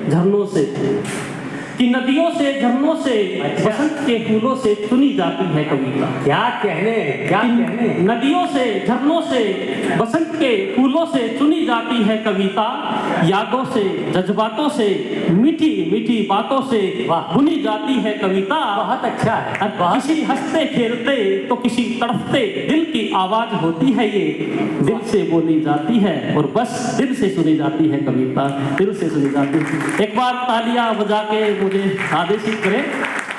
झरनों से, कि नदियों से झरनों से बसंत के फूलों से चुनी जाती है कविता। क्या कहने, क्या कहने। नदियों से झरनों से बसंत के फूलों से चुनी जाती है कविता, यादों से जज्बातों से मीठी मीठी बातों से बुनी जाती है कविता। बहुत अच्छा है। किसी हंसते खेलते तो किसी तड़पते दिल की आवाज होती है, ये दिल से बोली जाती है और बस दिल से सुनी जाती है कविता, दिल से सुनी जाती है। एक बार तालियां बजा के मुझे आदेशित करें।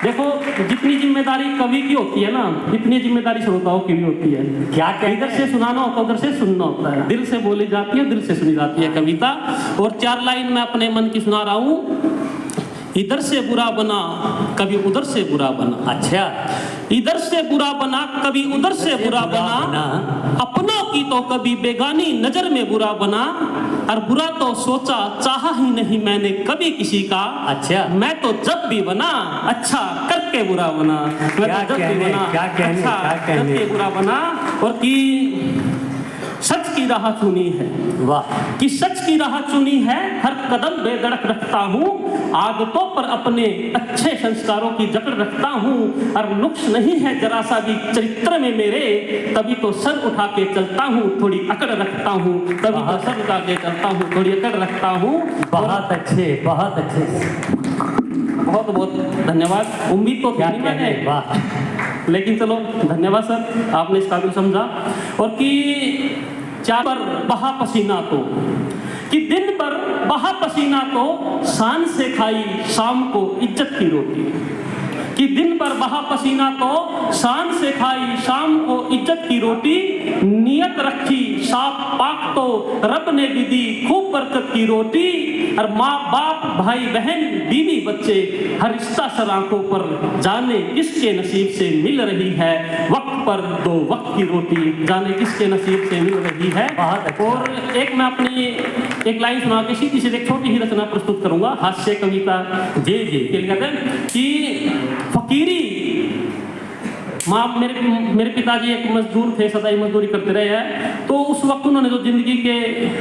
देखो, जितनी जिम्मेदारी कवि की होती है ना, इतनी जिम्मेदारी श्रोताओं की भी होती है। क्या इधर से सुनाना होता है, उधर से सुनना होता है। दिल से बोली जाती है, दिल से सुनी जाती है कविता। और 4 लाइन मैं अपने मन की सुना रहा हूँ। इधर से बुरा बना कभी उधर से बुरा बना। अच्छा। इधर से बुरा बना कभी उधर से बुरा बना, अपनों की तो कभी बेगानी नजर में बुरा बना, और बुरा तो सोचा चाहा ही नहीं मैंने कभी किसी का। अच्छा। मैं तो जब भी बना अच्छा करके बुरा बना। क्या कहने, क्या कहने, क्या कहने। करके बुरा बना। और कि सच की राह चुनी है, वाह, कि सच की राह चुनी है, हर कदम बेधड़क रखता हूँ, आदतों पर अपने अच्छे संस्कारों की जकड़ रखता हूँ, और नुक्स नहीं है जरा सा भी चरित्र में मेरे, तभी तो सर उठा के चलता हूँ, थोड़ी अकड़ रखता हूँ, तभी तो सर उठा के चलता हूँ, थोड़ी अकड़ रखता हूँ। बहुत अच्छे, बहुत अच्छे। बहुत बहुत धन्यवाद। उम्मीद तो क्या थी मैंने, वाह। लेकिन चलो धन्यवाद सर, आपने इस काबिल समझा। और कि चार पर बहा पसीना तो, कि दिन पर बहा पसीना तो शान से खाई शाम को इज्जत की रोटी, कि दिन पर बहा पसीना तो शान से खाई शाम को इज्जत की रोटी, नियत रखी साफ पाक तो रब ने भी दी खूब बरकत की रोटी, और माँ बाप भाई बहन बीवी बच्चे हर रिश्ता सर आंखों पर, जाने किसके नसीब से मिल रही है वक्त पर 2 वक्त की रोटी, जाने किसके नसीब से मिल रही है। और एक मैं अपनी एक लाइन सुना के सीधी सीधी एक छोटी ही रचना प्रस्तुत करूंगा, हास्य कविता। जी जी। कहते हैं कि फकीरी माँ, मेरे पिताजी एक मजदूर थे, सदाई मजदूरी करते रहे हैं। तो उस वक्त उन्होंने जो जिंदगी के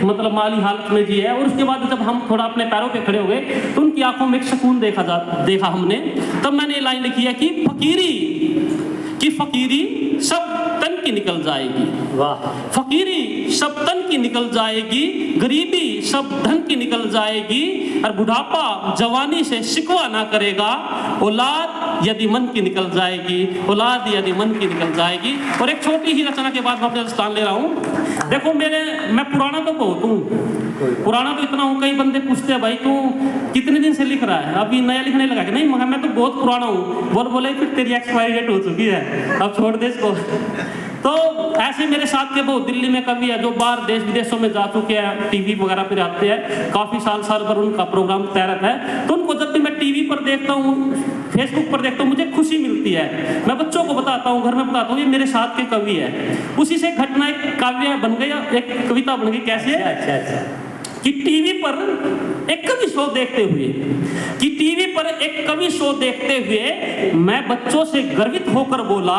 मतलब माली हालत में जी है, और उसके बाद जब हम थोड़ा अपने पैरों पे खड़े हो गए तो उनकी आंखों में एक सुकून देखा हमने। तब मैंने ये लाइन लिखी है कि फकीरी सब तन की निकल जाएगी, वाह, फकीरी सब तन की निकल जाएगी, गरीबी सब धन की निकल जाएगी, और बुढ़ापा जवानी से शिकवा ना करेगा, औलाद यदि मन की निकल जाएगी, औलाद यदि मन की निकल जाएगी। और एक छोटी ही रचना के बाद मैं अपने स्थान ले रहा हूँ। देखो, मैं पुराना तो बहुत हूँ, पुराना तो इतना हूँ, कई बंदे पूछते हैं भाई तू कितने दिन से लिख रहा है, अभी नया लिखने लगा कि नहीं, मगर मैं तो बहुत पुराना हूँ। बोले फिर तेरी एक्सपायरी डेट हो चुकी है, अब छोड़ दे इसको। तो ऐसे मेरे साथ के बहुत दिल्ली में कवि है जो बाहर देश विदेशों में जा चुके हैं, टीवी वगैरह पे आते हैं, काफ़ी साल भर उनका प्रोग्राम तय रहता है। तो उनको जब भी मैं टीवी पर देखता हूँ, फेसबुक पर देखता हूँ, मुझे खुशी मिलती है। मैं बच्चों को बताता हूँ, घर में बताता हूँ, ये मेरे साथ के कवि है। उसी से घटना एक काव्य बन गई, एक कविता बन गई। कैसे? अच्छा। कि टीवी पर एक कवि शो देखते हुए, मैं बच्चों से गर्वित होकर बोला,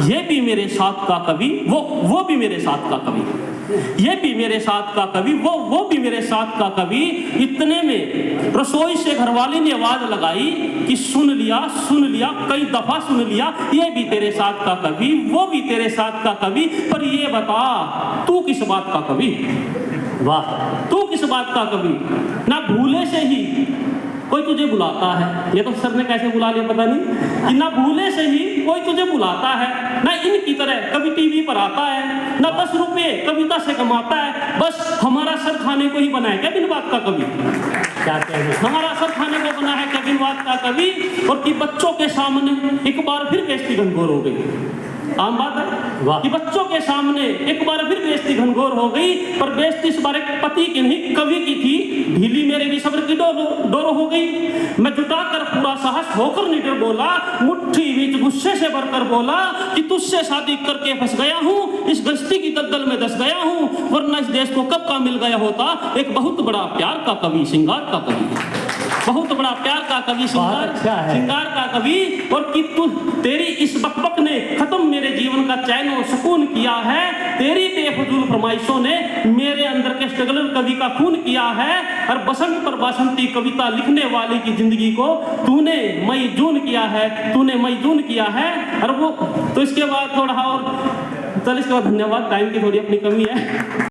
ये भी मेरे साथ का कवि, वो भी मेरे साथ का कवि, ये भी मेरे साथ का कवि, वो भी मेरे साथ का कवि। इतने में रसोई से घरवाली ने आवाज लगाई कि सुन लिया, कई दफा सुन लिया, ये भी तेरे साथ का कवि, वो भी तेरे साथ का कवि, पर ये बता तू किस बात का कवि। वाह, तू किस बात का कवि। ना भूले से ही कोई तुझे बुलाता है, ये तो सर ने कैसे बुला लिया पता नहीं, कि ना भूले से ही कोई तुझे बुलाता है, ना इनकी तरह कभी टीवी पर आता है, ना 10 रुपये कविता से कमाता है, बस हमारा सर खाने को ही बना है क्या बिन बात का कवि। क्या कहते हैं, हमारा सर खाने को बना है क्या बिन बात का कवि। और कि बच्चों के सामने एक बार फिर बेइज्जती घनघोर हो गई। आम बात है कि बच्चों के सामने एक बार फिर बेइज्जती घनघोर हो गई, पर बेइज्जती इस बार एक पति की नहीं कवि की थी। ढीली मेरे भी सब्र की डोर हो गई। मैं जुटाकर पूरा साहस होकर निडर बोला, मुट्ठी बीच गुस्से से भरकर बोला कि तुझसे शादी करके फंस गया हूँ, इस गश्ती की दलदल में दस गया हूँ, वरना इस देश को कब का मिल गया होता एक बहुत बड़ा प्यार का कवि, श्रृंगार का कवि, बहुत बड़ा प्यार का कवि, श्रृंगार का कवि। और कि तू तेरी इस बकबक ने खत्म मेरे जीवन का चैन और सुकून किया है, तेरी बेफजूल फरमाइशों ने मेरे अंदर के स्ट्रगलर कवि का खून किया है और बसंत पर बसंती कविता लिखने वाले की जिंदगी को तूने मई जून किया है, तूने मई जून किया है। और वो तो इसके बाद थोड़ा और चल, इसके बाद धन्यवाद, टाइम की थोड़ी अपनी कमी है।